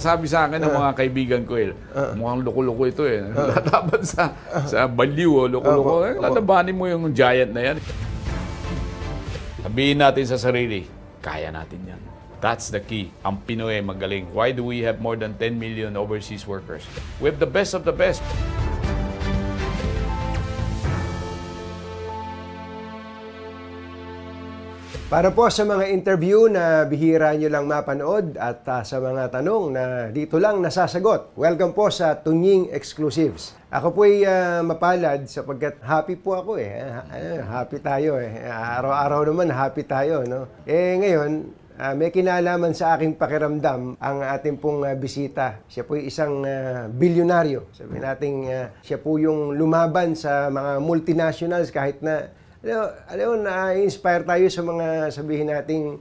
sabi sa akin ng mga kaibigan ko, mukhang loko-loko ito eh. Lalaban sa baliw, loko-loko. Lalabanin mo yung giant na yan. Sabihin natin sa sarili, kaya natin yan. That's the key. Ang Pinoy ay magaling. Why do we have more than 10 million overseas workers? We have the best of the best. Para po sa mga interview na bihira nyo lang mapanood at sa mga tanong na dito lang nasasagot, welcome po sa Tunying Exclusives. Ako po ay mapalad sapagkat happy po ako eh. Happy tayo eh. Araw-araw naman happy tayo, no? Ngayon, may kinalaman sa aking pakiramdam ang ating pong bisita. Siya po ay isang bilyonaryo. Sabihin natin, siya po yung lumaban sa mga multinationals kahit na alam mo, na-inspire tayo sa mga sabihin nating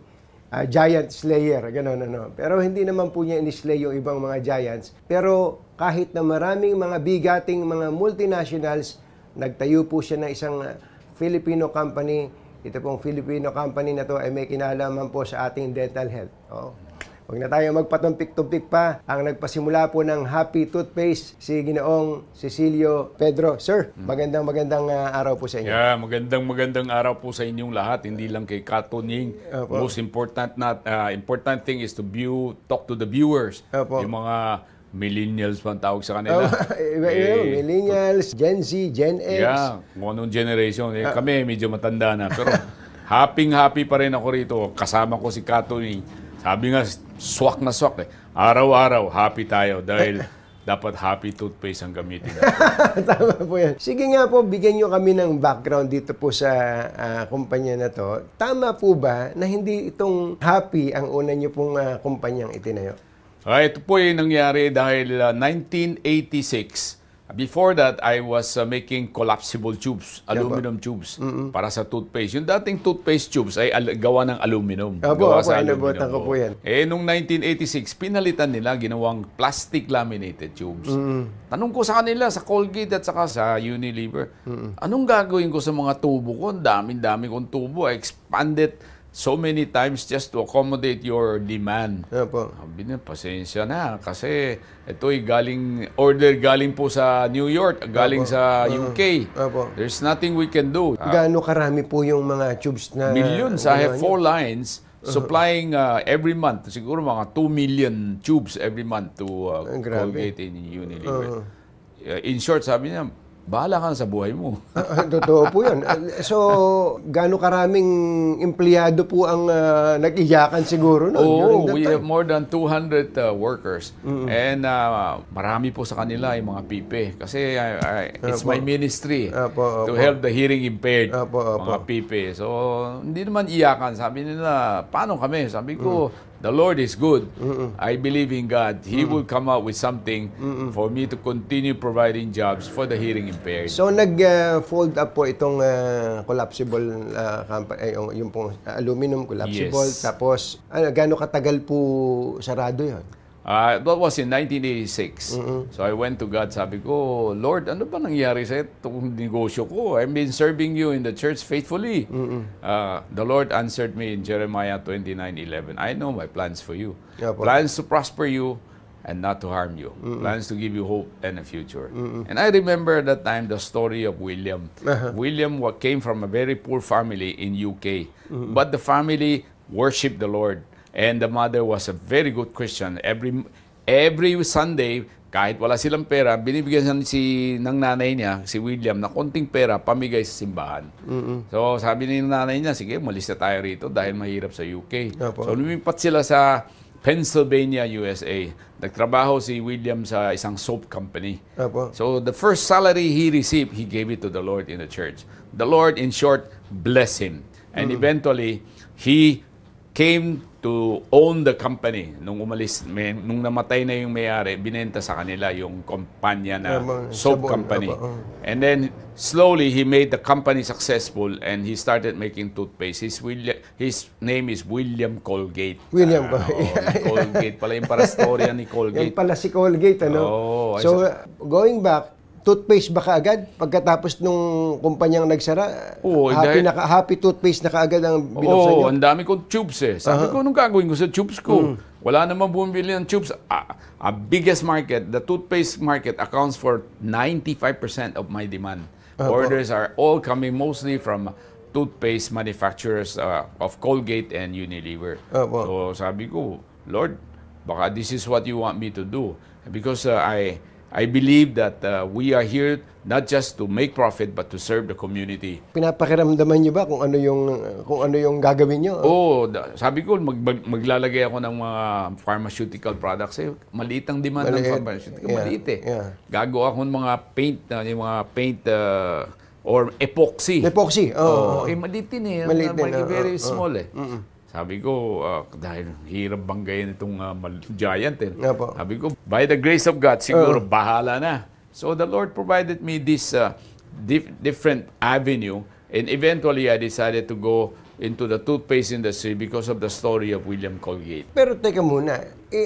giant slayer, gano'n, ano. Pero hindi naman po niya in-slay yung ibang mga giants. Pero kahit na maraming mga bigating mga multinationals, nagtayo po siya ng isang Filipino company. Ito pong Filipino company na to ay may kinalaman po sa ating dental health. Huwag na tayo magpatumpik-tumpik pa. Ang nagpasimula po ng Hapee toothpaste, si Ginoong Cecilio Pedro. Sir, magandang araw po sa inyo. Yeah, magandang araw po sa inyong lahat. Hindi lang kay Katunying. Most important thing is to talk to the viewers. Yung mga millennials pa ang tawag sa kanila. Millennials, Gen Z, Gen X. Yeah, kung anong generation. Kami medyo matanda na. Pero happy pa rin ako rito. Kasama ko si Katunying. Sabi nga, swak na swak eh. Araw-araw, happy tayo dahil dapat Hapee toothpaste ang gamitin. Tama po yan. Sige nga po, bigyan nyo kami ng background dito po sa kumpanya na to. Tama po ba na hindi itong Hapee ang una nyo pong kumpanyang itinayo? Ito po yung nangyari dahil 1986. Before that, I was making collapsible tubes, aluminum tubes, para sa toothpaste. Yung dating toothpaste tubes ay gawa ng aluminum. Gawa sa aluminum. Ko po yan. Nung 1986, pinalitan nila, ginawang plastic laminated tubes. Tanong ko sa kanila, sa Colgate at saka sa Unilever, anong gagawin ko sa mga tubo ko? Ang dami kong tubo. I expanded so many times just to accommodate your demand. Sabi niya, pasensya na kasi ito'y order galing po sa New York, galing sa UK. There's nothing we can do. Gaano karami po yung mga tubes na... Millions. I have 4 lines supplying every month. Siguro mga 2 million tubes every month to Colgate in Unilever. In short, sabi niya, bahala ka na sa buhay mo. Totoo po yan. So, gaano karaming empleyado po ang nag-iyakan siguro? No? We have more than 200 workers. And marami po sa kanila yung mga pipe. Kasi it's my ministry to help the hearing impaired, mga pipe. So, hindi naman iyakan. Sabi nila, paano kami? Sabi ko, the Lord is good. I believe in God. He will come out with something for me to continue providing jobs for the hearing impaired. So, nag-fold up po itong collapsible company, yung pong aluminum collapsible. Yes. Tapos, gaano katagal po sarado yun? That was in 1986. So I went to God, sabi ko, Lord, ano ba nangyari sa itong negosyo ko? I've been serving you in the church faithfully. The Lord answered me in Jeremiah 29:11. I know my plans for you. Plans to prosper you and not to harm you. Plans to give you hope and a future. And I remember that time the story of William. William came from a very poor family in UK. But the family worshiped the Lord. And the mother was a very good Christian. Every Sunday, kahit wala silang pera, binibigyan ng nanay niya, si William, na konting pera, pamigay sa simbahan. So sabi ng nanay niya, sige, malis na tayo rito dahil mahirap sa UK. So lumipat sila sa Pennsylvania, USA. Nagtrabaho si William sa isang soap company. So the first salary he received, he gave it to the Lord in the church. The Lord, in short, blessed him. And eventually, he came to own the company. Nung namatay na yung may-ari, binenta sa kanila yung kumpanya na soap company. And then, slowly, he made the company successful and he started making toothpaste. His name is William Colgate. William Colgate. Colgate pala yung para storya ni Colgate. Yan pala si Colgate, ano? So, going back, toothpaste ba kaagad? Pagkatapos nung kumpanyang nagsara, Hapee toothpaste na kaagad ang binuksan nyo? Oo, ang dami kong tubes eh. Sabi ko, anong gagawin ko sa tubes ko? Wala namang bumibili ng tubes. A biggest market, the toothpaste market accounts for 95% of my demand. Orders are all coming mostly from toothpaste manufacturers of Colgate and Unilever. So sabi ko, Lord, baka this is what you want me to do. Because I believe that we are here not just to make profit but to serve the community. Pinapakiramdaman niyo ba kung ano yung gagawin niyo? Sabi ko maglalagay ako ng mga pharmaceutical products. Maliit ang demand ng pharmaceutical, maliit eh. Gagawa ako ng mga paint or epoxy. Epoxy. Maliit din eh. Very small eh. Sabi ko, dahil hirap banggayin itong giant eh. Sabi ko, by the grace of God, siguro bahala na. So the Lord provided me this different avenue, and eventually I decided to go into the toothpaste industry because of the story of William Colgate. Pero teka muna,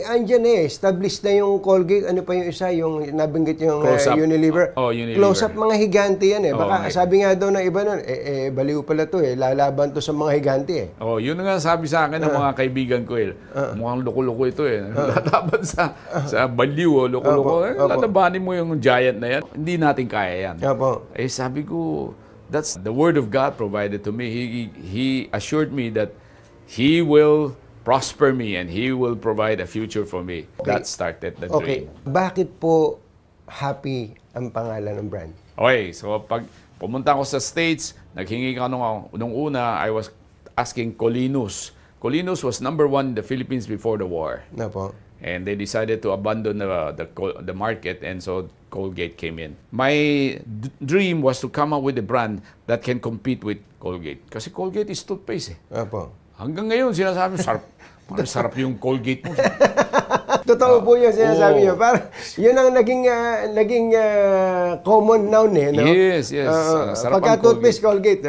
andyan established na yung Colgate, ano pa yung isa, yung nabanggit yung Unilever. Unilever. Close-up, mga higante yan eh. Baka sabi nga daw ng iba nun, baliw pala to eh, lalaban to sa mga higante eh. Yun nga sabi sa akin ng mga kaibigan ko eh. Mukhang loko-loko ito eh. Lalaban sa baliw, loko-loko. Lalabanin mo yung giant na yan. Hindi natin kaya yan. Sabi ko, that's the word of God provided to me. He assured me that He will prosper me and He will provide a future for me. That started the dream. Bakit po Hapee ang pangalan ng brand? So pag pumunta ako sa States, naghingi ka nung una, I was asking Colinus. Colinus was #1 in the Philippines before the war. And they decided to abandon the market, and so Colgate came in. My dream was to come up with a brand that can compete with Colgate. Kasi Colgate is toothpaste eh. Hanggang ngayon, sinasabi, sarap yung Colgate mo. Totoo po yung sinasabi niyo. Parang yun ang naging common noun eh. No? Yes. Pagka toothpaste, Colgate.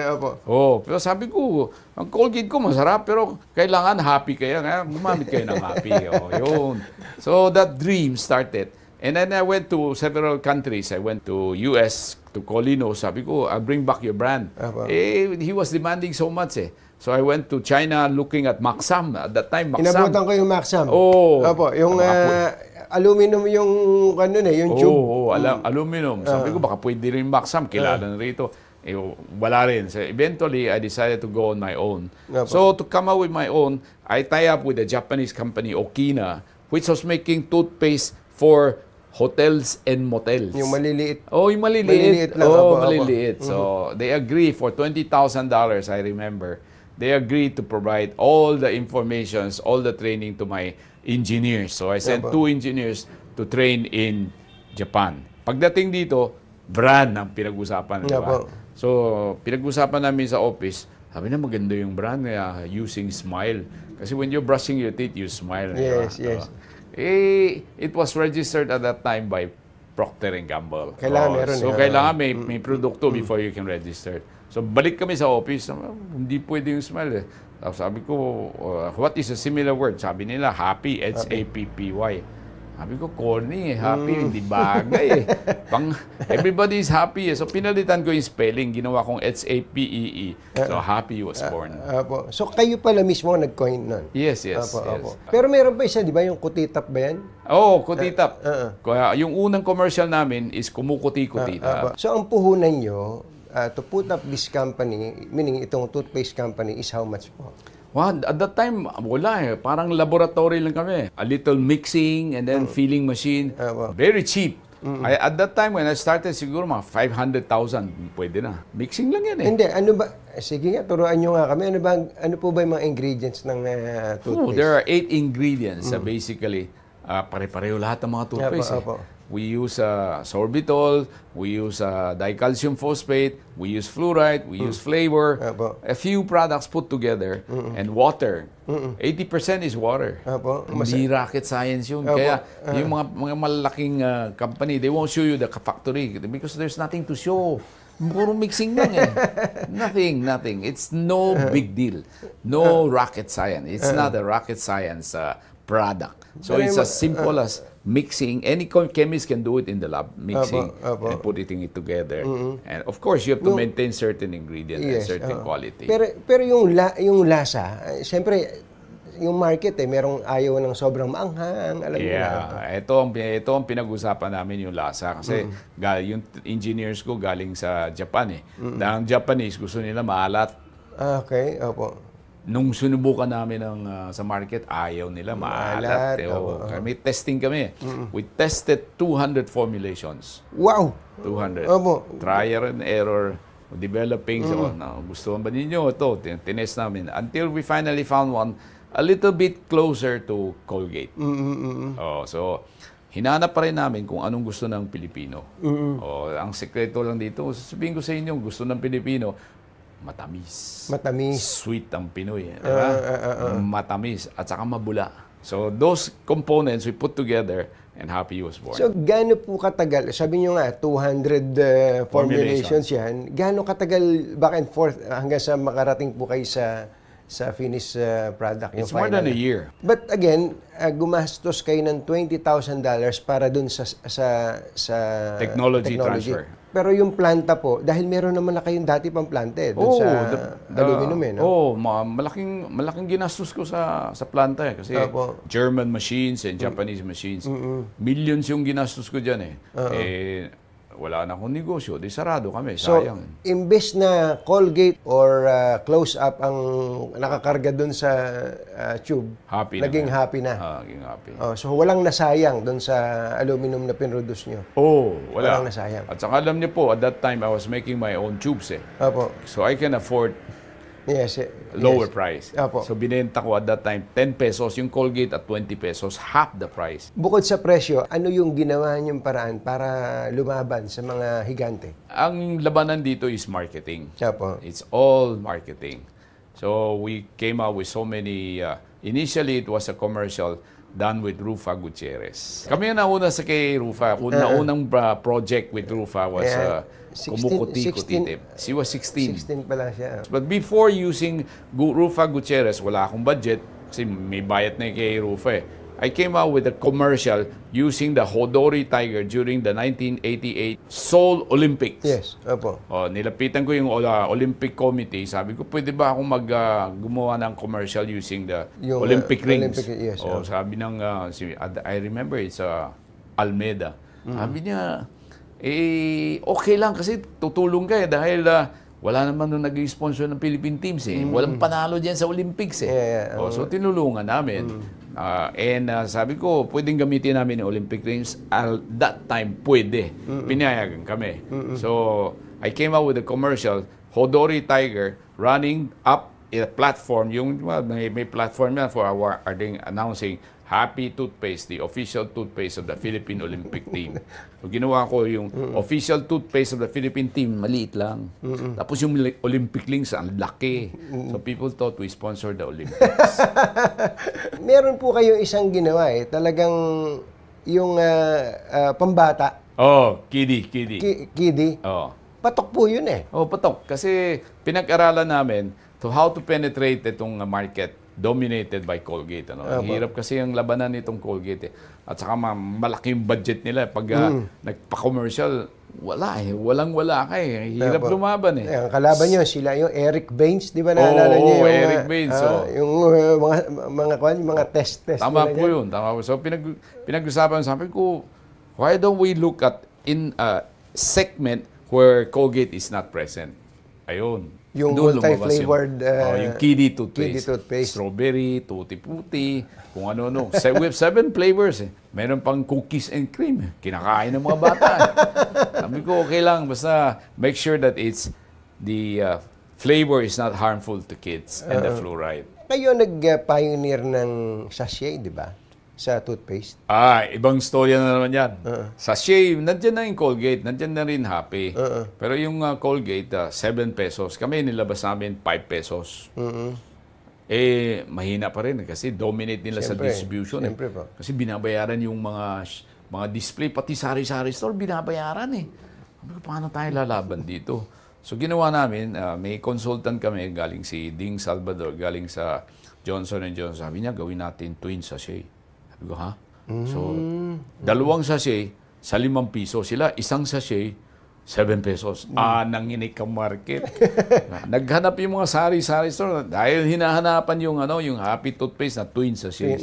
Pero sabi ko, ang Colgate ko masarap, pero kailangan Hapee kaya. Gumamit kayo ng Hapee. Yun. So that dream started. And then I went to several countries. I went to US, to Colino. Sabi ko, I'll bring back your brand. He was demanding so much eh. So I went to China looking at Maxam. At that time, Maxam. Inabutan ko yung Maxam. Yung aluminum yung yung tube. Aluminum. Sabi ko, baka pwede rin Maxam. Kilala na rito. Wala rin. So eventually, I decided to go on my own. So to come out with my own, I tie up with a Japanese company, Okina, which was making toothpaste for hotels and motels. Yung maliliit. Yung maliliit. Maliliit. So they agree for $20,000, I remember. They agreed to provide all the informations, all the training to my engineers. So I sent 2 engineers to train in Japan. Pagdating dito, brand ang pinag-usapan. So pinag-usapan namin sa office, sabi na maganda yung brand, using smile. Kasi when you're brushing your teeth, you smile. Yes. It was registered at that time by Procter & Gamble. Kailangan meron. So kailangan may produkto before you can register. So balik kami sa office, hindi pwede yung smile eh. Tapos sabi ko, what is a similar word? Sabi nila, Hapee, H-A-P-P-Y. Sabi ko, corny eh, Hapee, hindi bagay eh. Everybody is happy eh. So pinalitan ko yung spelling, ginawa kong H-A-P-E-E. So Hapee was born. So kayo pala mismo nag-coin nun? Yes. Pero meron pa isa, di ba? Yung kutitap ba yan? Kutitap. Yung unang commercial namin is kumukuti-kutitap. So ang puhunan nyo, to put up this company, meaning itong toothpaste company, is how much po? At that time, wala eh. Parang laboratory lang kami. A little mixing and then filling machine. Very cheap. At that time, when I started, siguro mga 500,000. Pwede na. Mixing lang yan eh. Hindi. Ano ba? Sige nga, turuan nyo nga kami. Ano po ba yung mga ingredients ng toothpaste? There are 8 ingredients basically. Pare-pareho lahat ng mga toothpaste. We use sorbitol, we use dicalcium phosphate, we use fluoride, we use flavor, a few products put together, and water. 80% is water. Hindi rocket science yun. Kaya yung mga malalaking company, they won't show you the factory because there's nothing to show. Puro mixing lang eh. Nothing. It's no big deal. No rocket science. It's not a rocket science product. So Pero it's as simple as mixing. Any chemist can do it in the lab, mixing and putting it together. And of course, you have to maintain certain ingredients and certain quality. Pero yung lasa, siyempre, yung market merong ayaw ng sobrang maanghang, alam niyo na. Ito ang pinag-usapan namin yung lasa kasi yung engineers ko galing sa Japan Ang Japanese gusto nila maalat. Okay, opo. Nung sinubukan namin sa market, ayaw nila maalat. May testing kami. We tested 200 formulations. Wow! 200. Opo. Trial and error, developing. So, gusto ba ninyo ito? Tinest namin. Until we finally found one a little bit closer to Colgate. So, hinanap pa rin namin kung anong gusto ng Pilipino. Ang sekreto lang dito, sasabihin ko sa inyo, gusto ng Pilipino, matamis. Sweet ang Pinoy. Diba? Matamis at saka mabula. So, those components we put together and Hapee was born. So, gaano po katagal? Sabi nyo nga, 200 formulations yan. Gaano katagal back and forth hanggang sa makarating po kayo sa finished product? It's more than a year. But again, gumastos kayo ng $20,000 para dun sa technology transfer. Pero yung planta po, dahil meron naman na kayong dati pang planta dun sa aluminum malaking ginastos ko sa planta kasi German machines and Japanese machines. Millions yung ginastos ko dyan wala na akong negosyo, di sarado kami, sayang. So, imbes na Colgate or close-up ang nakakarga dun sa tube, naging Hapee na. Naging Hapee. So, walang nasayang dun sa aluminum na pinroduce nyo? Wala. Walang nasayang. At saka alam niyo po, at that time, I was making my own tubes So, I can afford lower price. So, binenta ko at that time 10 pesos yung Colgate at 20 pesos, half the price. Bukod sa presyo, ano yung ginawa niyong paraan para lumaban sa mga higante? Ang labanan dito is marketing. It's all marketing. So, we came out with so many, initially it was a commercial done with Rufa Gutierrez. Kami ang nauna sa kay Rufa. Unang project with Rufa was Kumukuti-Kutitip. She was 16. 16 pala siya. But before using Rufa Gutierrez, wala akong budget kasi may bayad na kay Rufa I came out with a commercial using the Hodori Tiger during the 1988 Seoul Olympics. Yes, opo. Nilapitan ko yung Olympic Committee. Sabi ko, pwede ba akong gumawa ng commercial using the Olympic rings? Yes, sabi ng, I remember it's Almeida. Sabi niya, okay lang kasi tutulong ka dahil wala naman nung nag-sponsor ng Philippine teams Walang panalo diyan sa Olympics so tinulungan namin. Sabi ko, pwedeng gamitin namin yung Olympic rings. At that time, pwede. Pinayagan kami. So, I came out with a commercial, Hodori Tiger, running up a platform. May platform na for our announcing Hapee toothpaste, the official toothpaste of the Philippine Olympic team. So, ginawa ko yung official toothpaste of the Philippine team, maliit lang. Tapos yung Olympic links, ang laki. So, people thought we sponsored the Olympics. Meron po kayong isang ginawa talagang yung pambata. Kiddie. Kiddie? Patok po yun patok. Kasi pinag-aralan namin to how to penetrate itong market dominated by Colgate. Hirap kasi yung labanan nitong Colgate. At saka malaki yung budget nila. Pag nagpa-commercial, walang-wala ka Hirap lumaban Ang kalaban nyo, sila yung Eric Baines, di ba naalala niyo yung Eric Baines. Yung mga test. Tama po yun. So pinag-usapan, sabi ko, why don't we look at in a segment where Colgate is not present? Ayun. Yung multi-flavored yung kiddie toothpaste. Strawberry, tutti-putti, kung ano-ano. We have 7 flavors Meron pang cookies and cream. Kinakain ng mga bata Sabi ko, okay lang. Basta make sure that it's the flavor is not harmful to kids and the fluoride. Kayo nag-pioneer ng sachet, di ba? Sa toothpaste? Ibang storya na naman yan. Sachet, nandiyan na yung Colgate, nandiyan na rin Hapee. Pero yung Colgate, 7 pesos. Kami nilabas namin 5 pesos. Mahina pa rin kasi dominate nila sa distribution. Kasi binabayaran yung mga display, pati sari-sari store, binabayaran Paano tayo lalaban dito? So ginawa namin, may consultant kami, galing si Ding Salvador, galing sa Johnson & Johnson. Sabi niya, gawin natin twin sachet. Sabi ko, ha? So, dalawang sachet sa 5 piso. Sila, isang sachet, 7 pesos. Nanginig ang market. Naghanap yung mga sari-sari store. Dahil hinahanapan yung, yung Hapee toothpaste na twin sachet.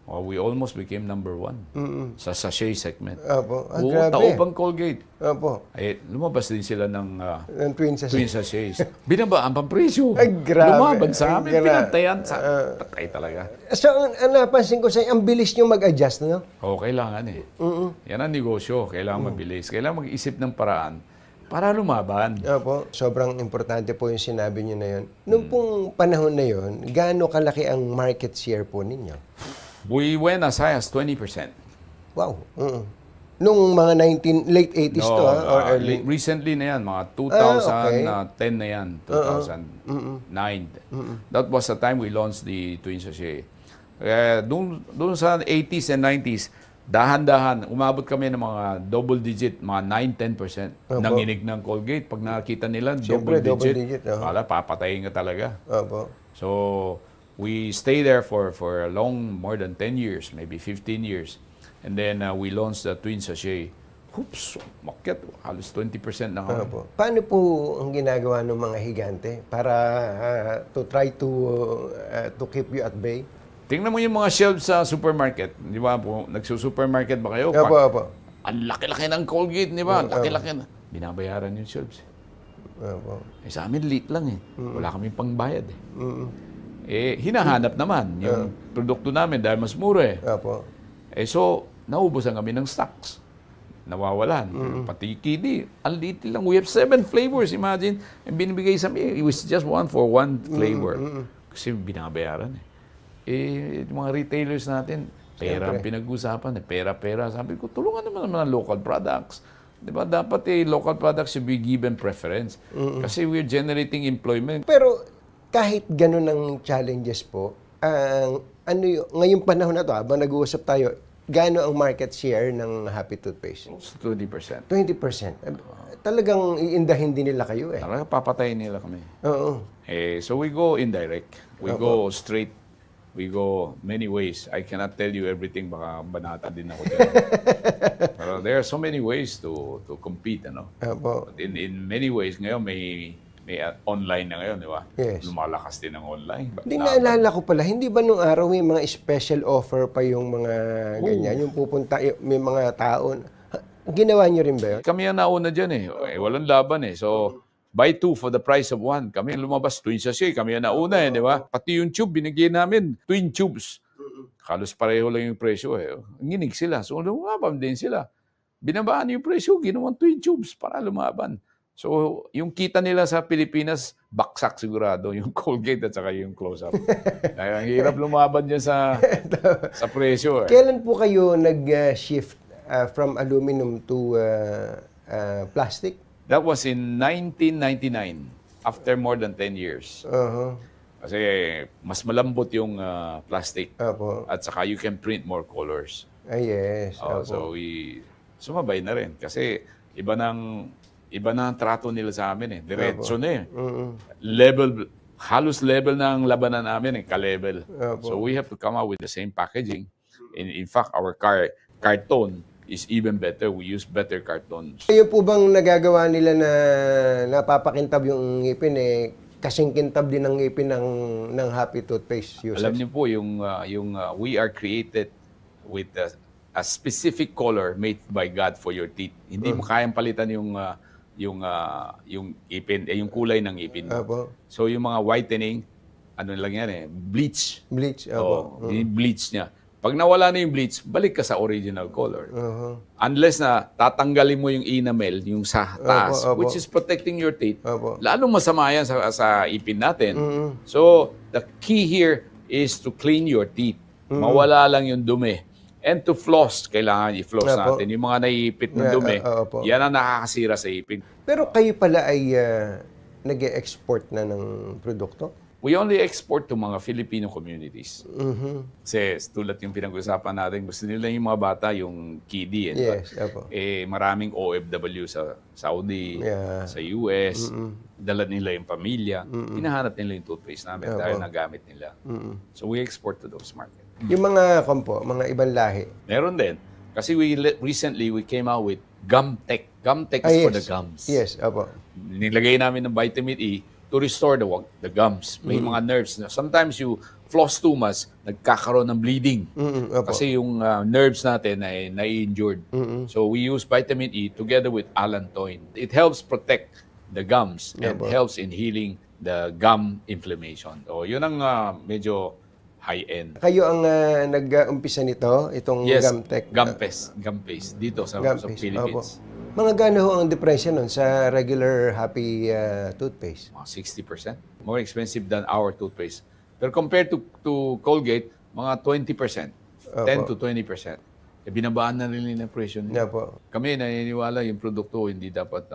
We almost became number 1 sa sachet segment. Opo. Oo, taupang Colgate. Opo. Lumabas din sila ng twin sachet. twin sachets. Binabaan pang presyo. Ay, grabe. Lumaban sa amin. Pinantayan. Patay talaga. So, ang napansin ko sa'yo, ang bilis nyo mag-adjust, no? Oo, kailangan eh. Yan ang negosyo. Kailangan mabilis. Kailangan mag-isip ng paraan para lumaban. Opo. Sobrang importante po yung sinabi nyo na yun. Noong pong panahon na yun, gaano kalaki ang market share po ninyo? We went as high as 20%. Wow. Nung mga late 80s to, or early? Recently na yan, mga 2010 na yan, 2009. That was the time we launched the twin sachet. Doon sa 80s and 90s, dahan-dahan, umabot kami ng mga double digit, mga 9-10%. Nanginig ng Colgate. Pag nakita nila, Siyempre, double digit. Wala, papatayin ka talaga. So, we stay there for a long, more than 10 years, maybe 15 years. And then we launched the twin sachet. Oops, market, halos 20% na kami. Paano po ang ginagawa ng mga higante para to try to keep you at bay? Tingnan mo yung mga shelves sa supermarket. Di ba po, nagsusupermarket ba kayo? Opo. Ang laki-laki ng Colgate, di ba? Laki-laki na. Binabayaran yung shelves. Sa amin, liit lang eh. Wala kaming pangbayad eh. Hinahanap naman yung produkto namin dahil mas mura eh. So, naubusan kami ng stocks. Nawawalan. Pati kidi, ang liit lang. We have 7 flavors, imagine. And binibigay sa amin, it was just one for one flavor. Kasi binabayaran eh. Yung mga retailers natin, pera ang pinag-usapan. Pera-pera. Sabi ko, tulungan naman ang local products. Diba? Dapat local products should be given preference. Kasi we're generating employment. Pero kahit ganun ang challenges po, ngayong panahon na to, habang nag-uusap tayo, gaano ang market share ng Hapee toothpaste? 20%. 20%. Talagang iindahin din nila kayo eh. Talaga papatayin nila kami. Oo. So we go indirect. We go straight. We go many ways. I cannot tell you everything. Baka banata din ako dyan. Pero there are so many ways to compete. But in many ways, ngayon may online na ngayon, di ba? Yes. Lumalakas din ang online. Hindi, naalala ko pala, hindi ba nung araw may mga special offer pa yung mga ganyan? Yung pupunta, may mga tao. Ginawa nyo rin ba yun? Kami ang nauna dyan eh. Walang laban eh. So, buy 2 for the price of 1. Kami lumabas twin sachet. Kami ang nauna eh, di ba? Pati yung tube, binigyan namin twin tubes. Halos pareho lang yung presyo eh. Nginig sila. So, lumaban din sila. Binabaan yung presyo, ginawang twin tubes para lumaban. So, yung kita nila sa Pilipinas, baksak sigurado, yung Colgate at saka yung close-up. Ang hirap lumaban dyan sa presyo. Kailan po kayo nag-shift from aluminum to plastic? That was in 1999, after more than 10 years. Kasi mas malambot yung plastic. At saka you can print more colors. Yes. So, sumabay na rin. Kasi iba na ang trato nila sa amin eh. Diretso na eh. Halos level na ang labanan namin eh. Ka-level. So we have to come out with the same packaging. In fact, our carton is even better. We use better cartons. Yung po bang nagagawa nila na napapakintab yung ngipin eh, kasing kintab din ang ngipin ng Hapee toothpaste users? Alam niyo po, yung we are created with a specific color made by God for your teeth. Hindi mo kayang palitan yung ipin, yung kulay ng ipin mo. So yung mga whitening, ano lang yan eh, bleach. Bleach niya. Pag nawala na yung bleach, balik ka sa original color. Unless na tatanggalin mo yung enamel, yung sa taas, which is protecting your teeth, lalong masama yan sa ipin natin. So the key here is to clean your teeth. Mawala lang yung dumi. And to floss, kailangan i-floss natin. Yung mga naiipit ng dumi, yan ang nakakasira sa ipin. Pero kayo pala ay nag-e-export na ng produkto? We only export to mga Filipino communities. Kasi tulad yung pinag-usapan natin, gusto nila yung mga bata, yung kiddie. Maraming OFW sa Saudi, sa US, dala nila yung pamilya. Hinahanap nila yung toothpaste namin dahil nagamit nila. So we export to those markets. Yung mga kompo, mga ibang lahi. Meron din. Kasi recently, we came out with gum tech. Gum tech is for the gums. Yes, opo. Nilagay namin ng vitamin E to restore the gums. May mga nerves. Sometimes you floss too much, nagkakaroon ng bleeding. Opo. Kasi yung nerves natin ay nai-injured. So we use vitamin E together with allantoin. It helps protect the gums and helps in healing the gum inflammation. So yun ang medyo high-end. Kayo ang nag-umpisa nito, itong gum tech? Gum paste dito sa Philippines. Opo. Mga gano ho ang diferensya nun sa regular Hapee toothpaste? 60%. More expensive than our toothpaste. Pero compared to Colgate, mga 20%. 10 to 20%. Binabaan na rin ng presyo nila. Kami naniniwala yung produkto hindi dapat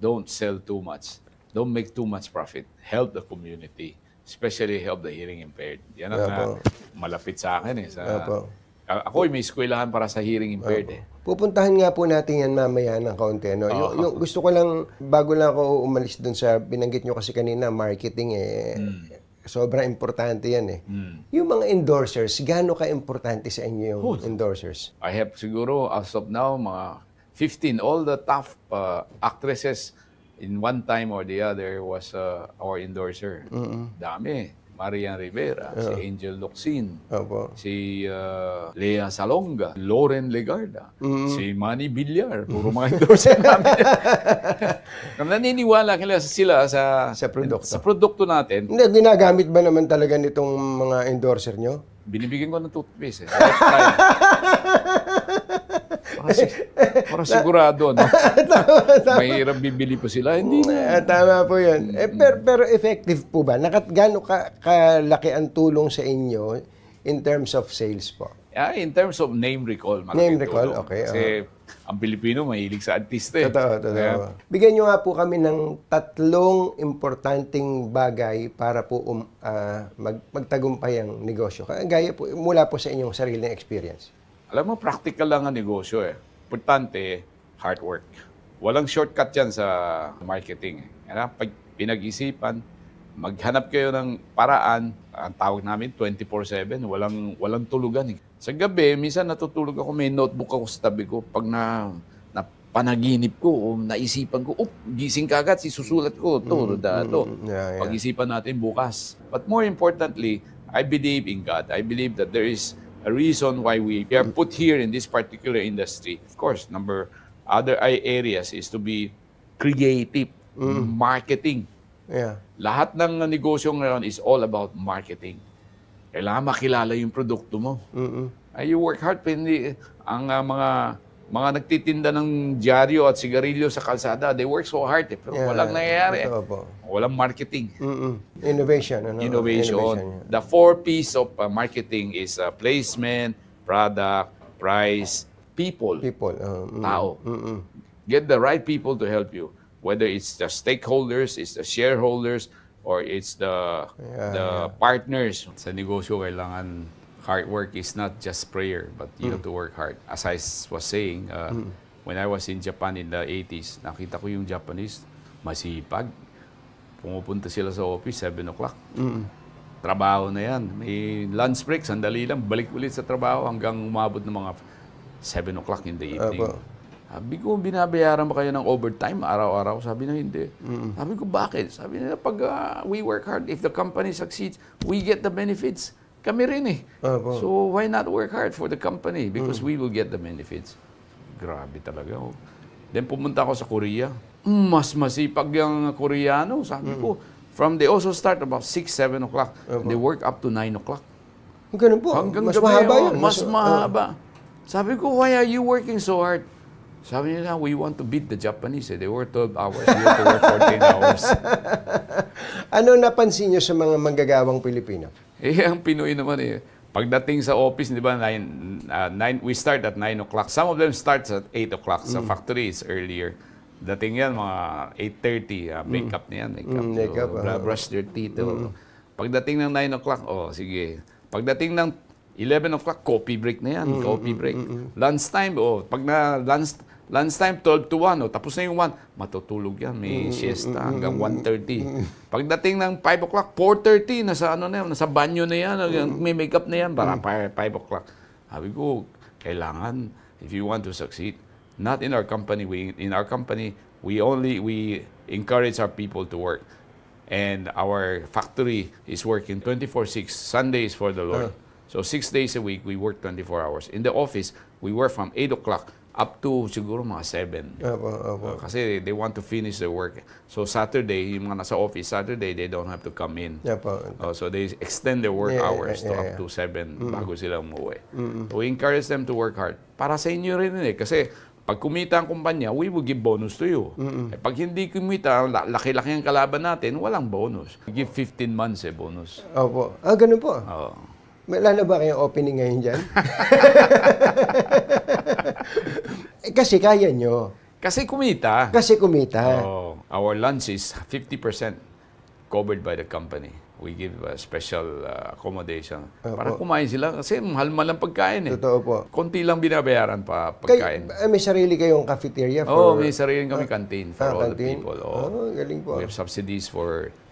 don't sell too much. Don't make too much profit. Help the community. Especially help the hearing impaired. Yan ang malapit sa akin. Ako may eskwelahan para sa hearing impaired. Pupuntahan nga po natin yan mamaya ng kaunti. No? Yung gusto ko lang, bago lang ako umalis dun sa, binanggit nyo kasi kanina, marketing sobrang importante yan Yung mga endorsers, gaano ka-importante sa inyo yung endorsers? I have siguro, as of now, mga 15. All the top actresses in one time or the other was our endorser. Dami. Marian Rivera, si Angel Locsin, si Lea Salonga, Lauren Legarda, si Manny Villar, puro mga endorser namin. Naniniwala sila sa produkto natin. Hindi, ginagamit ba naman talaga nitong mga endorser nyo? Binibigyan ko ng toothpaste. Para sigurado, no? Mahirap bibili po sila. Hindi na. Tama po yun. Pero effective po ba? Gaano kalaki ang tulong sa inyo in terms of sales po? In terms of name recall. Name recall, okay. Kasi ang Pilipino mahilig sa artista. Totoo. Bigyan nyo nga po kami ng 3 importanteng bagay para po magtagumpay ang negosyo. Gaya po, mula po sa inyong sariling experience. Alam mo, practical lang ang negosyo Importante, hard work. Walang shortcut yan sa marketing. Pag pinag-isipan, maghanap kayo ng paraan, ang tawag namin 24/7, walang tulugan. Sa gabi, minsan natutulog ako, may notebook ako sa tabi ko. Pag panaginip ko, o naisipan ko, gising ka agad, susulat ko, Pag-isipan natin bukas. But more importantly, I believe in God. I believe that there is a reason why we are put here in this particular industry. Of course, other areas is to be creative, marketing. Lahat ng negosyo ngayon is all about marketing. Kailangan makilala yung produkto mo. You work hard, hindi ang mga nagtitinda ng dyaryo at sigarilyo sa kalsada, they work so hard pero walang nangyayari. Walang marketing. Innovation. Innovation. The 4 P's of marketing is placement, product, price, people. Tao. Get the right people to help you. Whether it's the stakeholders, it's the shareholders, or it's the partners. Sa negosyo, kailangan hard work is not just prayer, but you have to work hard. As I was saying, when I was in Japan in the 80s, nakita ko yung Japanese, masipag. Pumupunta sila sa office, 7 o'clock. Trabaho na yan. May lunch break, sandali lang, balik ulit sa trabaho hanggang umabot ng mga 7 o'clock in the evening. Sabi ko, binabayaran ba kayo ng overtime araw-araw? Sabi na hindi. Sabi ko, bakit? Sabi nila, pag we work hard, if the company succeeds, we get the benefits. Kami rin So, why not work hard for the company? Because we will get the benefits. Grabe talaga. Then, pumunta ako sa Korea. Mas masipag yung Koreano. Sabi ko, they also start about 6, 7 o'clock. They work up to 9 o'clock. Ganun po. Hanggang mas gabi, mahaba yun. Mas mahaba. Sabi ko, why are you working so hard? Sabi nila, we want to beat the Japanese. They work 12 hours. We have to work 14 hours. Ano napansin nyo sa mga manggagawang Pilipino? Ang Pinoy naman Pagdating sa office, di ba, we start at 9 o'clock. Some of them starts at 8 o'clock. Sa factory, it's earlier. Dating yan, mga 8:30. Makeup na yan. Makeup. Brush their teeth. Pagdating ng 9 o'clock, sige. Pagdating ng 11 o'clock, coffee break na yan. Coffee break. Lunch time, pag na Lunchtime, 12 to 1. O, tapos na yung 1. Matutulog yan. May siesta hanggang 1:30. Pagdating ng 5 o'clock, 4:30, nasa, ano na yan, nasa banyo na yan. May makeup na yan para 5 o'clock. Sabi ko, kailangan, if you want to succeed, not in our company. In our company, we encourage our people to work. And our factory is working 24/6. Sundays for the Lord. So 6 days a week, we work 24 hours. In the office, we work from 8 o'clock up to siguro mga 7. Kasi they want to finish their work. So Saturday, yung mga nasa office, Saturday, they don't have to come in. So they extend their work hours to up to 7 bago sila umuwi. So we encourage them to work hard. Para sa inyo rin eh. Kasi pag kumita ang kumpanya, we will give bonus to you. Pag hindi kumita, laki-laki ang kalaban natin, walang bonus. We give 15 months bonus. Ganun po. Wala na ba kayong opening ngayon dyan? Kasi kaya nyo. Kasi kumita. Our lunch is 50% covered by the company. We give a special accommodation. Para kumain sila. Kasi mahal-mahal ang pagkain eh. Totoo po. Konti lang binabayaran pa pagkain. May sarili kayong cafeteria? May sarili kami canteen for all the people. Galing po. We have subsidies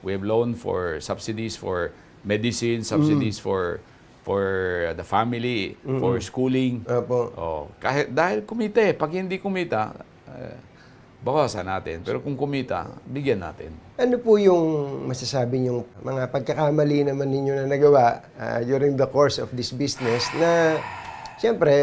we have loan for subsidies for medicine, subsidies for the family, for schooling. Kahit dahil kumita eh. Pag hindi kumita, bawasan natin. Pero kung kumita, bigyan natin. Ano po yung masasabi yung mga pagkakamali naman ninyo na nagawa during the course of this business na siyempre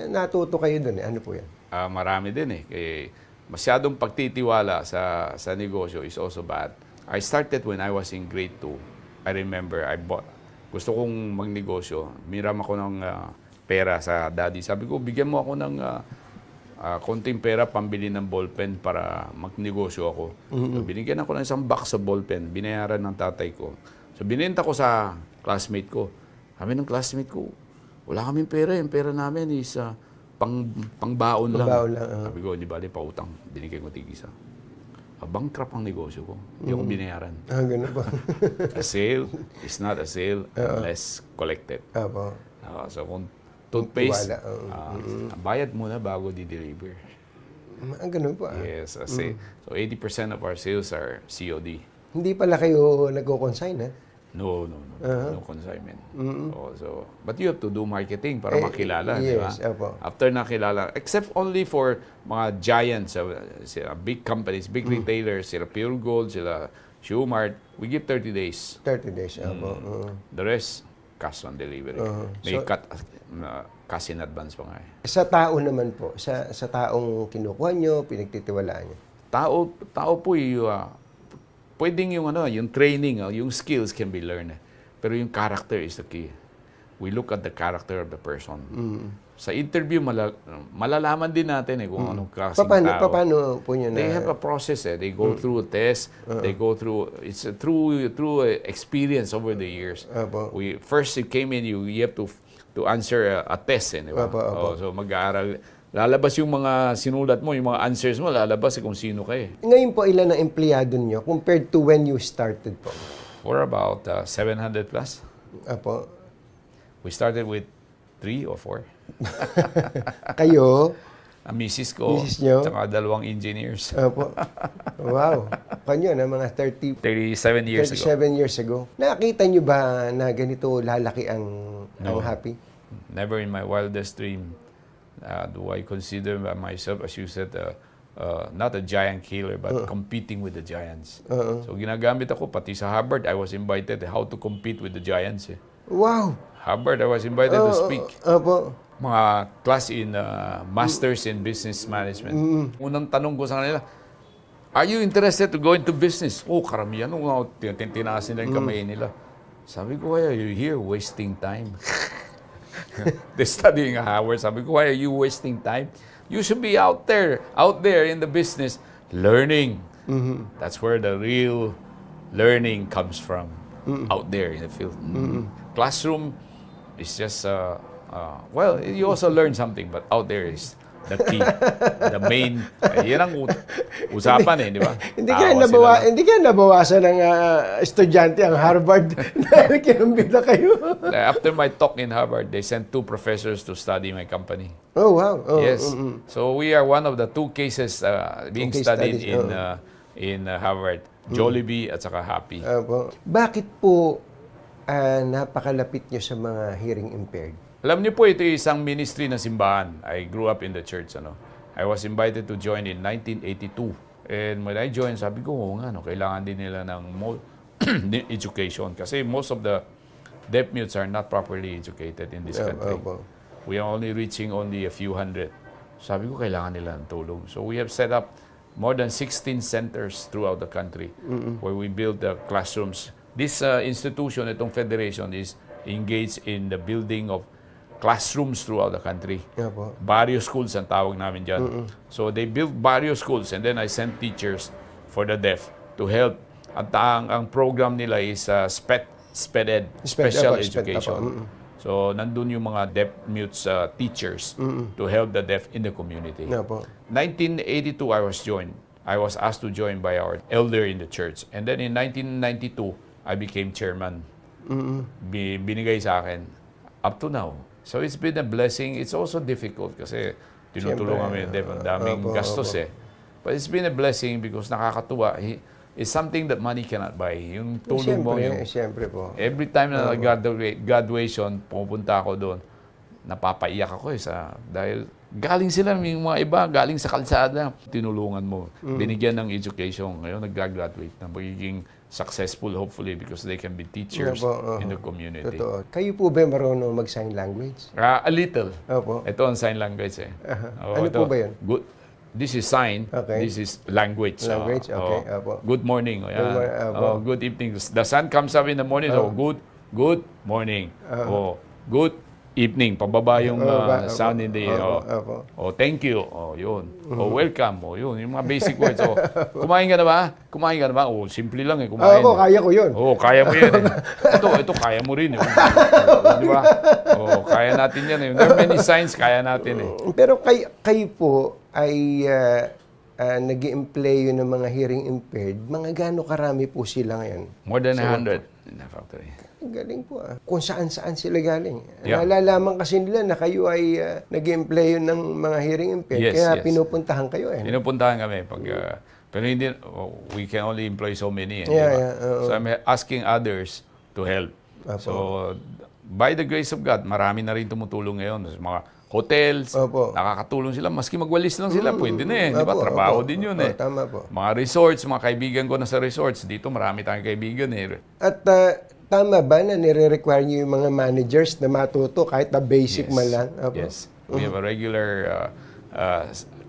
natuto kayo dun eh? Ano po yan? Marami din eh. Masyadong pagtitiwala sa negosyo is also bad. I started when I was in grade 2. I remember gusto kong magnegosyo. Miram ako ng pera sa daddy. Sabi ko, bigyan mo ako ng konting pera pambili ng ballpen para magnegosyo ako. So, binigyan ako ng isang box sa ballpen. Binayaran ng tatay ko. So, binenta ko sa classmate ko. Sabi ng classmate ko, wala kaming pera. Yung pera namin is pangbaon lang. Sabi ko, di bali, pautang. Binigyan ko tig-isa. Bankrupt ang negosyo ko. Hindi ako binayaran. Ganun ba? A sale is not a sale unless collected. So kung toothpaste, bayad muna bago di-deliver. Ganun po. Yes, kasi so 80% of our sales are COD. Hindi pala kayo nagko-consign, ha? No consignment. But you have to do marketing para makilala, di ba? After nakilala, except only for mga giants, sila big companies, big retailers, sila Pure Gold, sila Shoemart, we give 30 days. 30 days, The rest, cash on delivery. May cash in advance pa nga eh. Sa tao naman po, sa taong kinukuha nyo, pinagtitiwalaan nyo? Tao po pwedeng yung training, yung skills can be learned. Pero yung character is the key. We look at the character of the person. Sa interview, malalaman din natin kung anong klaseng tao. Paano po nyo na? They have a process. They go through a test. They go through, it's through experience over the years. First, you came in, you have to answer a test. So mag-aaral. Lalabas yung mga sinulat mo, yung mga answers mo, lalabas kung sino kayo. Ngayon po, ilan ang empleyado nyo compared to when you started po? For about 700 plus. We started with 3 or 4. Kayo? Ang misis ko, tsaka 2 engineers. Wow. Kanyo na mga 37 years ago. Nakita nyo ba na ganito lalaki ang Hapee? Never in my wildest dream. Do I consider myself, as you said, not a giant killer, but competing with the giants. So ginagamit ako, pati sa Harvard, I was invited how to compete with the giants. Wow! Harvard, I was invited to speak. Mga class in Masters in Business Management. Unang tanong ko sa kanila, are you interested to go into business? Karamihan. Tinaas nila yung kamay nila. Sabi ko, why are you here wasting time? They're studying hours. Sabi ko, why are you wasting time? You should be out there in the business, learning. That's where the real learning comes from, out there in the field. Classroom is just, well, you also learn something, but out there is the key, the main. Yan ang usapan di ba? Hindi kayo nabawasan ng estudyante ang Harvard dahil kinumbida kayo. After my talk in Harvard, they sent 2 professors to study my company. Oh, wow. Yes. So we are one of the 2 cases being studied in Harvard. Jollibee at saka Hapee. Bakit po napakalapit nyo sa mga hearing impaired? Alam niyo po, ito isang ministry ng simbahan. I grew up in the church. I was invited to join in 1982. And when I joined, sabi ko, kailangan din nila ng education. Kasi most of the deaf mutes are not properly educated in this country. We are only reaching only a few hundred. Sabi ko, kailangan nila ng tulong. So we have set up more than 16 centers throughout the country where we build the classrooms. This institution, itong federation, is engaged in the building of classrooms throughout the country. Barrio schools ang tawag namin dyan. So they built barrio schools and then I sent teachers for the deaf to help. At ang program nila is SPED, Special Education. So, nandun yung mga deaf mutes teachers to help the deaf in the community. 1982, I was asked to join by our elder in the church. And then in 1992, I became chairman. Binigay sa akin up to now. So, it's been a blessing. It's also difficult kasi tinutulungan kami yung deaf. Ang daming gastos But it's been a blessing because nakakatuwa. It's something that money cannot buy. Yung tulong mo, siyempre po. Every time na graduation, pupunta ako doon, napapaiyak ako dahil galing sila, yung mga iba, galing sa kalsada. Tinulungan mo, binigyan ng education. Ngayon, nag-graduate na, magiging successful hopefully because they can be teachers in the community. Totoo. Kayo po ba marunong mag-sign language? A little. Ito ang sign language Ano po ba yun? Good. This is sign. This is language. Language, okay. Good morning. Good evening. The sun comes up in the morning. Good morning. Good evening. Pababa yung sound in the thank you. Yun. Welcome. Yun. Yung mga basic words. Kumain ka na ba? Kumain ka na ba? Simple lang kumain. Kaya ko yun. Kaya mo yan. Ito kaya mo rin. Di ba? Kaya natin yan. There are many signs kaya natin. Pero kayo po ay nag-i-employ ng mga hearing impaired. Mga gaano karami po sila ngayon? More than 100 in the factory. Galing po Kung saan-saan sila galing. Nalalaman kasi nila na kayo ay nag-i-employ ng mga hearing impaired. Kaya pinupuntahan kayo Pinupuntahan kami. Pero hindi, we can only employ so many. So I'm asking others to help. So by the grace of God, marami na rin tumutulong ngayon. Mga hotels, nakakatulong sila. Maski magwalis lang sila, pwede na Di ba? Trabaho din yun Tama po. Mga resorts, mga kaibigan ko na sa resorts. Dito marami tayong kaibigan At tama ba na nire-require nyo yung mga managers na matuto kahit na basic man lang? Yes. We have a regular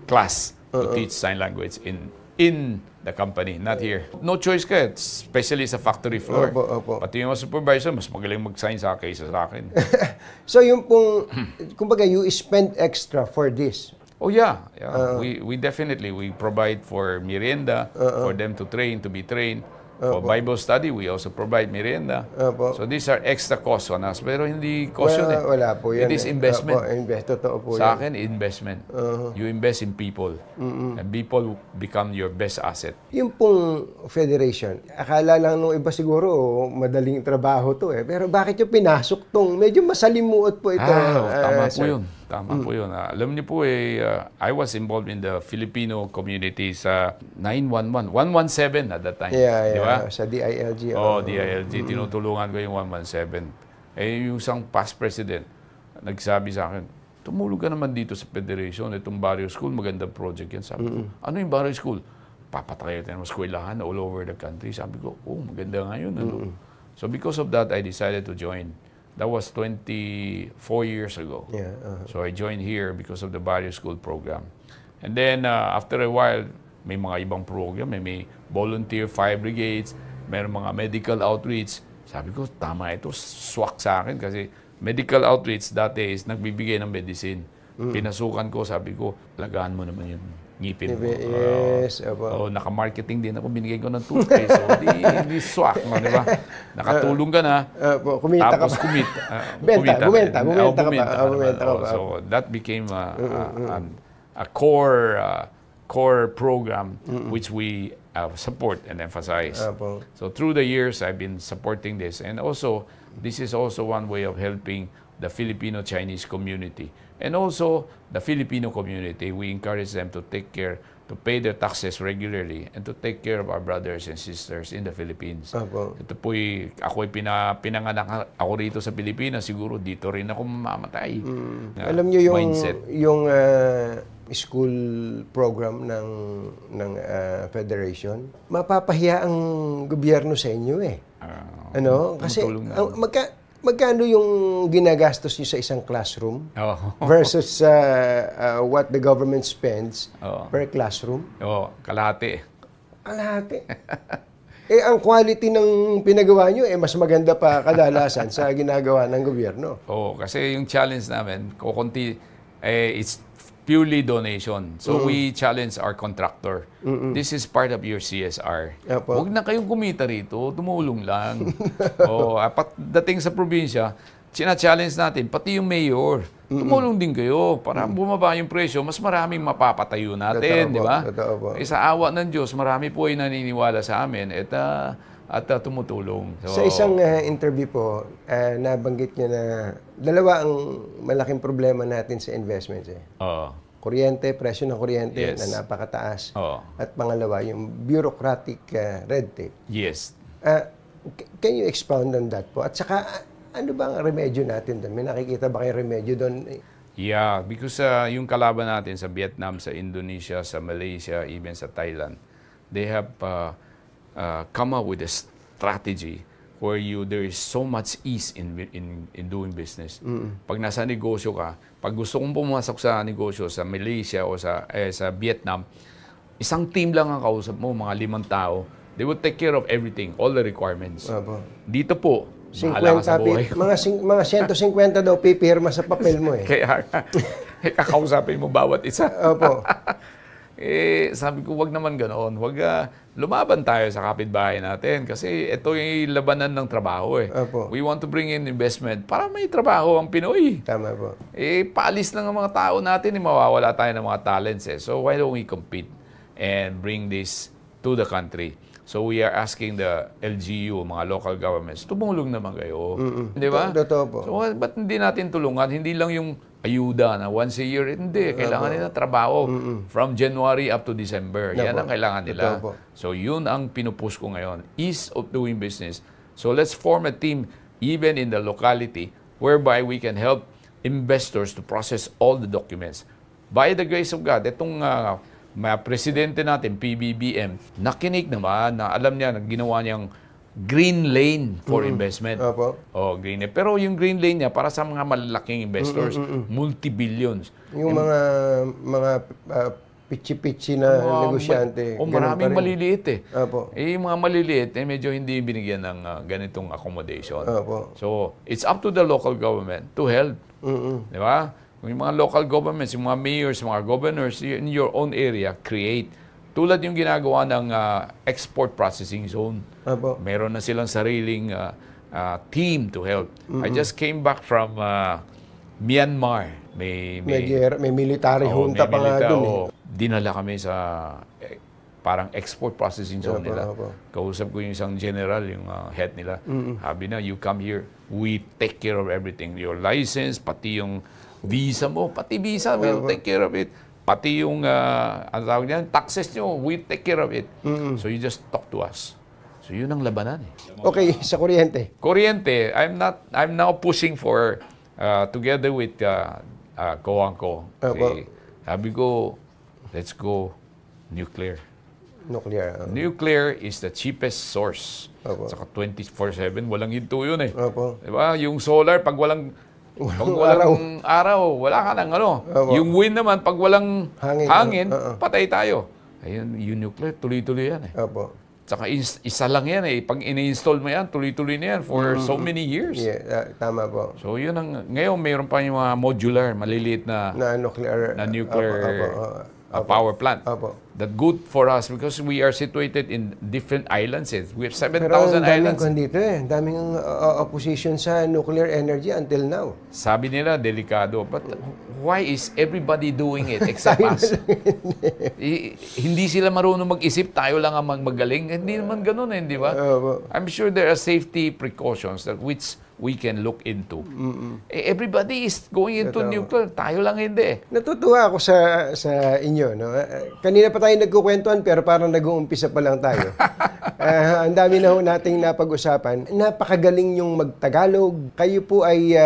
class to teach sign language in the company, not here. No choice ka, especially sa factory floor. Pati yung supervisor, mas magaling mag-sign sa kaysa sa akin. So yung pong, kumbaga, you spend extra for this? Oh yeah. We definitely, we provide for merienda, for them to be trained. For Bible study, we also provide merienda. So these are extra costs on us. Pero hindi cost yun Wala po yun. It is investment. Totoo po Sa akin, investment. You invest in people. And people become your best asset. Yung pong federation, akala lang nung iba siguro, madaling trabaho to Pero bakit yung pinasok tong? Medyo masalimuot po ito. Tama po yun. Tama po yun. Alam niyo po I was involved in the Filipino community sa 911, 117 at that time. Di ba? Sa DILG. DILG. Tinutulungan ko yung 117. Yung isang past president, nagsabi sa akin, tumulog ka naman dito sa federation, itong barrio school, magandang project yan. Sabi ko, ano yung barrio school? Papatayo tayo ng eskwelahan all over the country. Sabi ko, maganda nga yun. So because of that, I decided to join. That was 24 years ago. So I joined here because of the barrio school program. And then after a while, may mga ibang program, may volunteer fire brigades, may mga medical outreach. Sabi ko, tama ito, swak sa akin kasi medical outreach dati is nagbibigay ng medicine. Pinasukan ko, sabi ko, lagaan mo naman yung ngipin mo. Yes. Naka-marketing din ako, binigay ko ng toothpaste. Di swak mo, di ba? Nakatulong ka na, kumita tapos bumenta ka pa. So that became core program which we support and emphasize. So through the years, I've been supporting this. And also, this is also one way of helping the Filipino-Chinese community. And also, the Filipino community, we encourage them to take care, to pay their taxes regularly, and to take care of our brothers and sisters in the Philippines. Ito po'y, ako'y pinanganak ako rito sa Pilipinas, siguro dito rin ako mamamatay. Alam niyo yung school program ng Federation, mapapahiya ang gobyerno sa inyo eh. Kasi magkano yung ginagastos niyo sa isang classroom versus what the government spends per classroom? Kalahati. Kalahati. Ang quality ng pinagawa nyo, mas maganda pa kadalasan sa ginagawa ng gobyerno. Kasi yung challenge namin, it's purely donation. So we challenge our contractor. This is part of your CSR. Huwag na kayong kumita rito, tumulong lang. Dating sa probinsya, challenge natin, pati yung mayor, tumulong din kayo para bumaba yung presyo, mas maraming mapapatayo natin, di ba? Sa awa ng Diyos, marami po ay naniniwala sa amin at tumutulong. Sa isang interview po, nabanggit niya na dalawa ang malaking problema natin sa investments. Kuryente, presyo ng kuryente na napakataas. At pangalawa, yung bureaucratic red tape. Yes. Can you expound on that po? At saka, ano ba ang remedyo natin doon? May nakikita ba kayong remedyo doon? Yeah, because yung kalaban natin sa Vietnam, sa Indonesia, sa Malaysia, even sa Thailand, they have come up with a strategy where there is so much ease in doing business. Pag nasa negosyo ka, pag gusto kong pumasok sa negosyo sa Malaysia o sa Vietnam, isang team lang ang kausap mo, mga 5 tao. They will take care of everything, all the requirements. Dito po, 50, mga 150 daw pipirma sa papel mo eh. Kaya kakausapin mo bawat isa. Sabi ko, wag naman ganoon. Wag lumaban tayo sa kapitbahay natin kasi ito yung labanan ng trabaho eh. We want to bring in investment para may trabaho ang Pinoy. Tama po. Paalis lang ang mga tao natin, mawawala tayo ng mga talents eh. So why don't we compete and bring this to the country? So we are asking the LGU, mga local governments, tumulong naman kayo. Di ba? Totoo po. So ba't hindi natin tulungan? Hindi lang yung ayuda na once a year. Hindi. Kailangan nila trabaho from January up to December. Yan ang kailangan nila. So yun ang pinupush ko ngayon. Ease of doing business. So let's form a team even in the locality whereby we can help investors to process all the documents. By the grace of God, itong presidente natin, PBBM, nakinig naman na alam niya na ginawa niyang green lane for investment. Green lane. Pero yung green lane niya para sa mga malalaking investors, multi-billions. Yung mga pichi-pichi na negosyante. Maraming maliliit eh. Yung mga maliliit, medyo hindi binigyan ng ganitong accommodation. So, it's up to the local government to help. Di ba? Yung mga local governments, yung mga mayors, mga governors in your own area, create. Tulad yung ginagawa ng export processing zone. Meron na silang sariling team to help. I just came back from Myanmar. May military junta pa nga doon. Dinala kami sa parang export processing zone nila. Kausap ko yung isang general, yung head nila. Sabi na, you come here, we take care of everything. Your license, pati yung visa mo, pati visa, we'll take care of it. Pati yung, ano tawag niyan, taxes nyo, we take care of it. So you just talk to us. So yun ang labanan eh. Okay, sa kuryente. Kuryente, I'm now pushing for, together with Koang ko. Sabi ko, let's go nuclear. Nuclear is the cheapest source. Saka 24/7, walang hinto yun eh. Diba? Yung solar, pag walang araw, wala ka nang ano. Yung wind naman, pag walang hangin, patay tayo. Ayun, yung nuclear, tuloy-tuloy yan eh. Tsaka isa lang yan eh. Pag ini-install mo yan, tuloy-tuloy na yan for so many years. Tama po. So yun ang, ngayon mayroon pa yung mga modular, maliliit na nuclear power plant. that good for us because we are situated in different islands. We have 7,000 Pero ang daming islands. dito ang daming opposition sa nuclear energy until now. Sabi nila, delikado. But why is everybody doing it except us? Hindi sila marunong mag-isip, tayo lang ang magaling. Hindi naman ganun di ba? I'm sure there are safety precautions that which we can look into. Everybody is going into nuclear. Tayo lang hindi. Natutuwa ako sa inyo. No? Kanina pa tayo nagkukwentuhan pero parang nag-uumpisa pa lang tayo. Ang dami na nating napag-usapan. Napakagaling yung mag-Tagalog. Kayo po ay,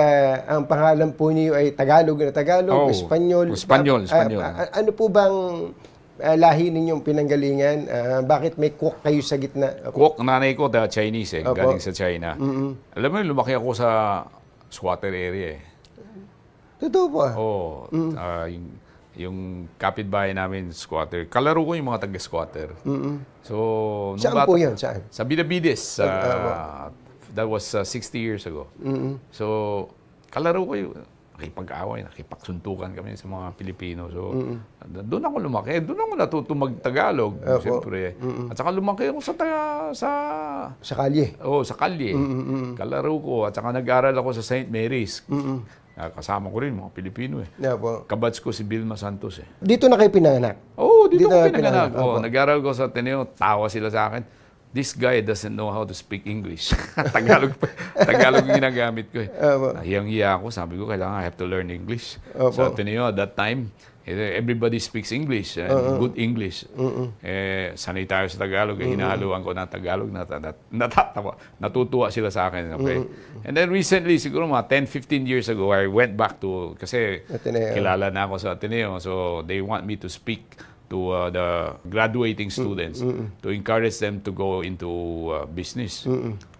ang pangalan po niyo ay Tagalog na Tagalog, Espanyol. Espanyol. Ano po bang lahi ninyong pinanggalingan? Bakit may cook kayo sa gitna? Cook, nanay ko, Chinese galing sa China. Alam mo, lumaki ako sa squatter area Totoo po. Oo. Yung kapitbahay namin, squatter. Kalaro ko yung mga taga-squatter. So, saan po yun? Saan? Sa Bidabides. That was 60 years ago. So, kalaro ko yung nakipag-away, nakipagsuntukan kami sa mga Pilipino. So, doon ako lumaki. Doon ako natuto mag-Tagalog, siyempre. At saka lumaki ako sa kalye. Oo, sa kalye. Kalaro ko. At saka nag-aral ako sa St. Mary's. Kasama ko rin mga Pilipino Kabats ko si Vilma Santos Dito na kayo pinanganak? Oo, dito ako pinanganak. Nag-aral ko sa Ateneo. Tawa sila sa akin. This guy doesn't know how to speak English. Tagalog yung ginagamit ko Hiyang-hiya ako. Sabi ko, kailangan I have to learn English. Sa Ateneo, at that time, everybody speaks English. Good English. Sanay tayo sa Tagalog. Hinahaluan ko ng Tagalog. Natutuwa sila sa akin. Okay? And then recently, siguro mga 10-15 years ago, I went back to, kasi kilala na ako sa Ateneo. So they want me to speak to the graduating students to encourage them to go into business.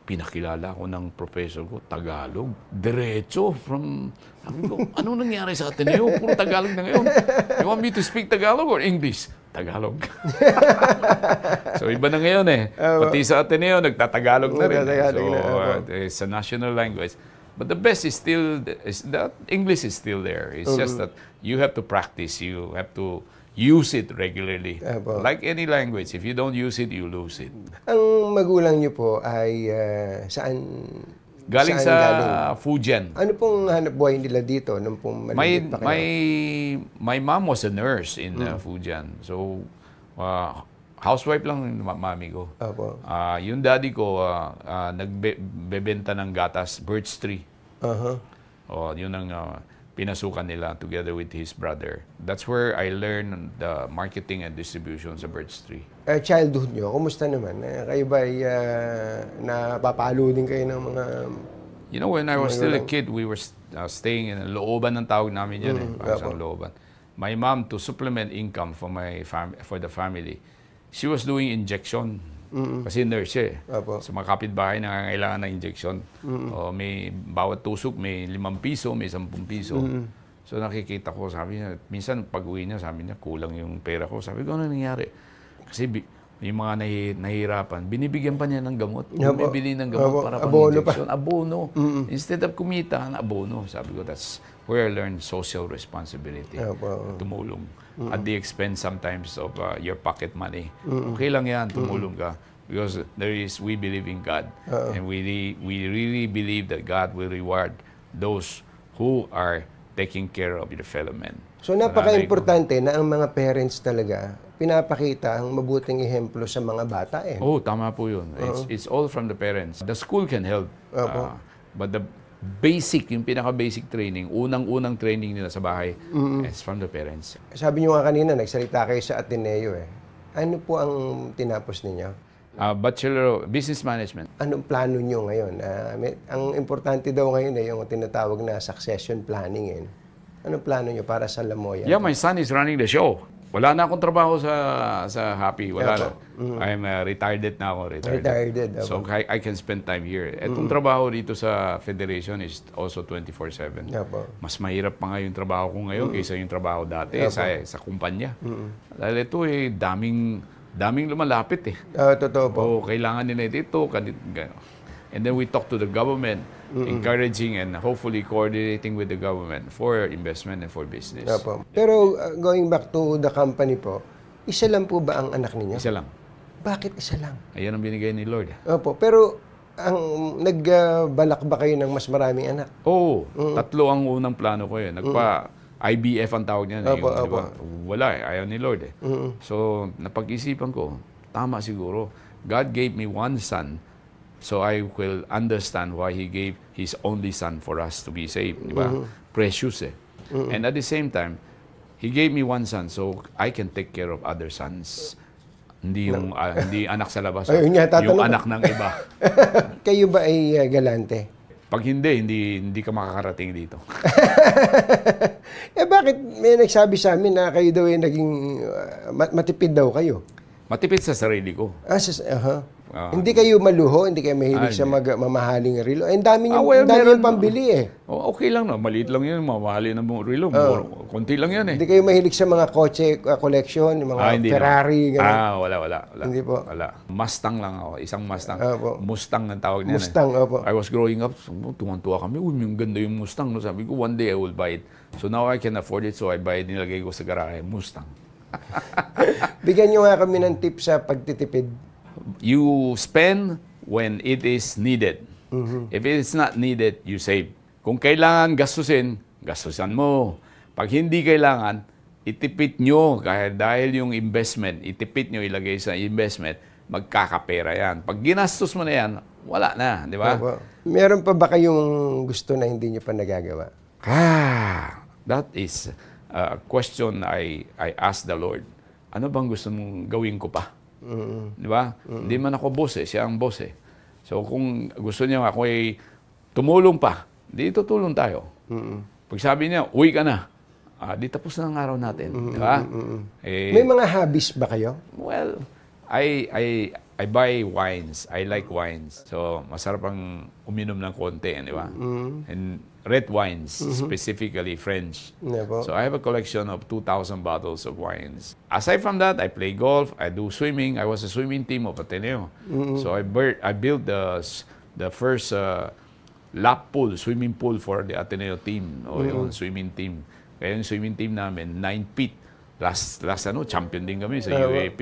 Pinakilala ko ng professor ko, Tagalog. Diretso from... Sabi ko, ano nangyari sa Ateneo? Puro Tagalog na ngayon. You want me to speak Tagalog or English? Tagalog. So iba na ngayon Pati sa Ateneo, nagtatagalog na rin. So it's a national language. But the best is still, that English is still there. It's just that you have to practice. You have to use it regularly. Like any language, if you don't use it, you lose it. Ang magulang niyo po ay saan? Galing sa Fujian. Ano pong hanap buhay nila dito nung pong maliliit pa kayo? My mom was a nurse in Fujian. So, housewife lang yung mami ko. Yung daddy ko, nagbebenta ng gatas, birch tree. Yun ang pinasukan nila together with his brother. That's where I learned the marketing and distribution sa birch tree. Childhood nyo, kumusta naman? Kayo ba ay napapalo din kayo ng mga... You know, when I was still a kid, we were staying in looban ng tawag namin yan Parang looban. My mom, to supplement income for the family, she was doing injection. Kasi nurse Sa mga kapitbahay nangangailangan ng injection. May bawat tusok may 5 piso, may 10 piso. So nakikita ko, sabi niya, minsan pag-uwi niya, sabi niya, kulang yung pera ko. Sabi ko, ano nangyari? Kasi yung mga nahihirapan, binibigyan pa niya ng gamot. Bumibili ng gamot para pang-injection. Abono. Instead of kumita, abono. Sabi ko, that's where I learned social responsibility. Tumulong. At the expense sometimes of your pocket money. Okay lang yan, tumulong ka. Because we believe in God. And we really believe that God will reward those who are taking care of your fellow men. So napaka-importante na ang mga parents talaga pinapakita ang mabuting ehemplo sa mga bata tama po yun. It's all from the parents. The school can help. But the yung pinaka-basic training, unang-unang training nila sa bahay, is from the parents. Sabi niyo nga kanina, nagsalita kayo sa Ateneo Ano po ang tinapos ninyo? Bachelor of Business Management. Anong plano niyo ngayon? Ang importante daw ngayon yung tinatawag na succession planning. Anong plano niyo para sa Lamoya? Yeah, my son is running the show. Wala na akong trabaho sa Hapee. Wala na. I'm retired na ako. Retired. So I can spend time here. Itong trabaho dito sa Federation is also 24/7. Mas mahirap pa nga yung trabaho ko ngayon kaysa yung trabaho dati sa kumpanya. Dahil ito daming lumalapit Totoo po. Kailangan nila ito. And then we talk to the government, encouraging and hopefully coordinating with the government for investment and for business. Pero going back to the company po, Isa lang po ba ang anak ninyo? Isa lang. Bakit isa lang? Ayan ang binigay ni Lord. Opo, pero nagbalak ba kayo ng mas maraming anak? Oo, tatlo ang unang plano ko eh. IBF ang tawag niyan. Opo, Di opo. ba? Wala eh, ayaw ni Lord eh. So, napag-isipan ko, tama siguro. God gave me one son, so I will understand why He gave His only son for us to be saved. Di ba? Precious eh. And at the same time, He gave me one son, so I can take care of other sons. Hindi yung hindi anak sa labas. Ayun nga, yung tatanong. anak ng iba. Kayo ba ay galante? Pag hindi ka makakarating dito. Bakit may nagsabi sa amin na kayo daw ay naging matipid daw kayo? Matipid sa sarili ko. Hindi kayo maluho, hindi kayo mahilig sa mamahaling relo. Ang dami yung meron pambili eh. Okay lang na, maliit lang yan, mamahalin ng relo. Konti lang yan eh. Hindi kayo mahilig sa mga kotse collection, yung mga Ferrari, gano'n? Wala. Hindi po. Wala. Mustang lang ako, isang Mustang. Mustang ang tawag niyan. Mustang, opo. I was growing up, tuwan-tuwa kami, yung ganda yung Mustang. No? Sabi ko, one day I will buy it. So now I can afford it, so I buy it, nilagay ko sa garahe, Mustang. Bigyan nyo nga kami ng tip sa pagtitipid. You spend when it is needed. If it is not needed, you save. Kung kailangan gastusan mo. Pag hindi kailangan, itipid nyo. Dahil yung investment, itipid nyo, ilagay sa investment, magkakapera yan. Pag ginastos mo na yan, wala na, di ba? Meron pa ba kayong gusto na hindi nyo pa nagagawa? That is a question I asked the Lord. Ano bang gusto mong gawin ko pa? Di ba? Hindi man ako boss eh. Siya ang boss eh. So kung gusto niya ako ay tumulong pa, di tutulong tayo. Pag sabi niya, uwi ka na, di tapos na ang araw natin. Di ba? May mga hobbies ba kayo? Well, I buy wines. I like wines. So masarap ang uminom ng konti. Di ba? And red wines, specifically French. So I have a collection of 2,000 bottles of wines. Aside from that, I play golf, I do swimming. I was a swimming team of Ateneo. So I built the first lap pool, swimming pool for the Ateneo team. Yung swimming team. Kaya yung swimming team namin, 9 feet. Last champion din kami sa UAP.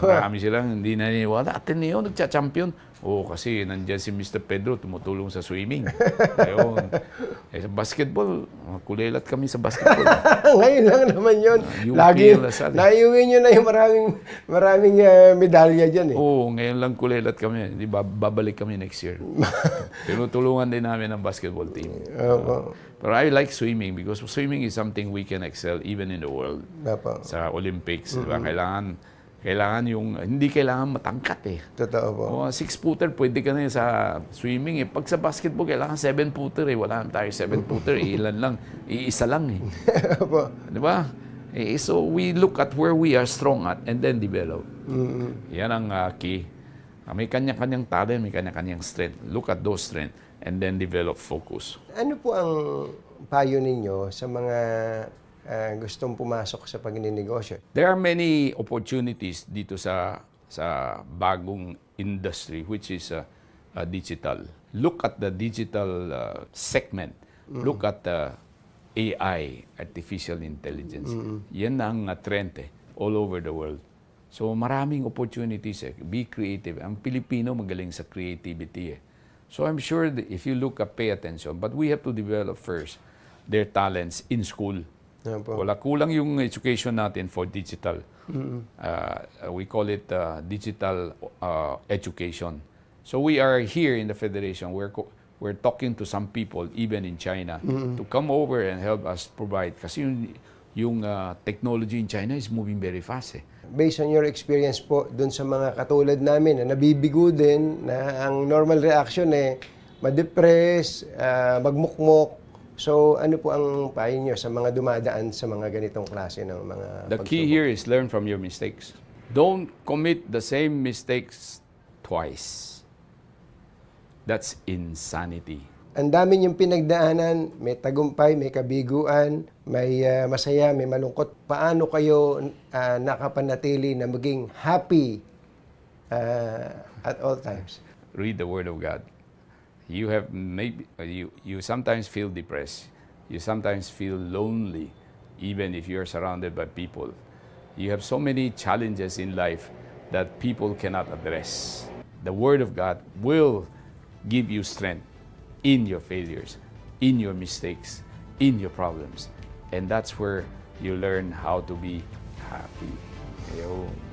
Marami silang hindi naniniwala. Ateneo, nagcha-champion. Kasi nandyan si Mr. Pedro, tumutulong sa swimming. Ayun. Sa basketball, kulelat kami sa basketball. Ngayon lang naman yun. Lagi, naiuwi nyo na yung maraming medalya dyan eh. Ngayon lang kulelat kami. Di ba, babalik kami next year. Tinutulungan din namin ang basketball team. Pero I like swimming because swimming is something we can excel even in the world. Sa Olympics, diba? Kailangan hindi kailangan matangkat eh. Totoo po. 6-footer, pwede ka na sa swimming eh. Pag sa basketball, kailangan 7-footer eh. Wala naman tayo 7-footer, iisa lang eh. Diba? So we look at where we are strong at and then develop. Yan ang key. May kanya-kanyang talent, may kanya-kanyang strength. Look at those strengths and then develop focus. Ano po ang payo ninyo sa mga gustong pumasok sa pagninegosyo? There are many opportunities dito sa bagong industry which is digital. Look at the digital segment. Look at the AI, artificial intelligence. Yan ang trend all over the world. So maraming opportunities eh. Be creative. Ang Pilipino magaling sa creativity eh. So I'm sure that if you look at, pay attention, but we have to develop first their talents in school. Wala kulang yung education natin for digital. We call it digital education. So we are here in the Federation. We're talking to some people, even in China, to come over and help us provide. Kasi yung technology in China is moving very fast eh. Based on your experience po, dun sa mga katulad namin na nabibigo din, na ang normal reaction eh, ma-depress, magmukmok. So, ano po ang payo nyo sa mga dumadaan sa mga ganitong klase ng mga The key here is learn from your mistakes. Don't commit the same mistakes twice. That's insanity. Ang dami niyong pinagdaanan, may tagumpay, may kabiguan, may masaya, may malungkot. Paano kayo nakapanatili na maging happy at all times? Read the Word of God. You have you sometimes feel depressed. You sometimes feel lonely, even if you are surrounded by people. You have so many challenges in life that people cannot address. The Word of God will give you strength in your failures, in your mistakes, in your problems. And that's where you learn how to be happy. Ayun.